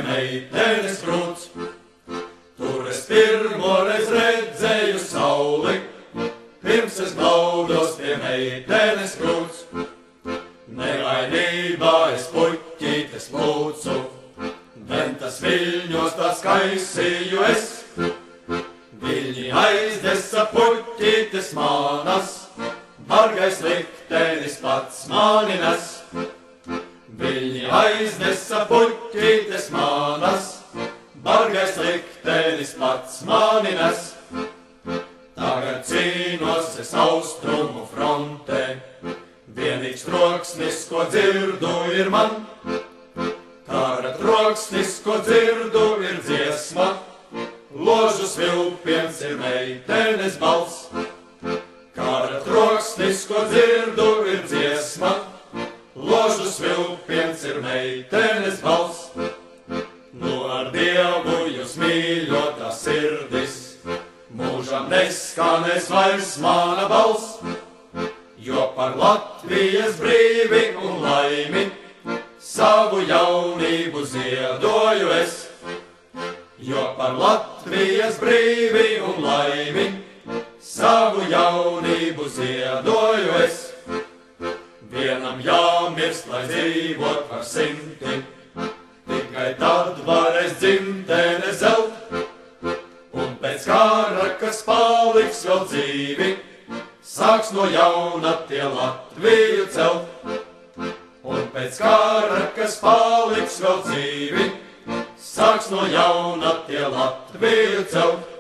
meitenes krūts. Tur es pirmoreiz redzēju sauli, pirms es glaudos pie meitenes krūts. Nevainībā es puķītes plūcu, ventas viļņos tās kaisīju es. Viļņi aizdesa puķītes manas, bargais liktenis pats mani nes. Viļņi aizdesa puķītes manas, bargais liktenis pats mani nes. Tagad cīnos es austrumu frontē, vienīgs troksnis, ko dzirdu, ir man. Kara troksnis, ko dzirdu, ir dziesma, ložu svilpiens ir meitenes balss. Kara troksnis, ko dzirdu, ir dziesma, ložu svilpiens ir meitenes balss. Nu ar Dievu jūs mīļotā sirdis, mūžam neskanēs vairs mana balss. Jo par Latvijas brīvi un laimi savu jaunību ziedoju es. Jo par Latvijas brīvi un laimi savu jaunību ziedoju es. Vienam jāmirst, lai dzīvot par simti, tikai tad varēs dzimtene zelt. Un pēc kara, kas paliks vēl dzīvi, sāks no jauna tie Latviju celt. Un pēc kara, kas paliks vēl dzīvi, sāks no jauna tie Latviju celt.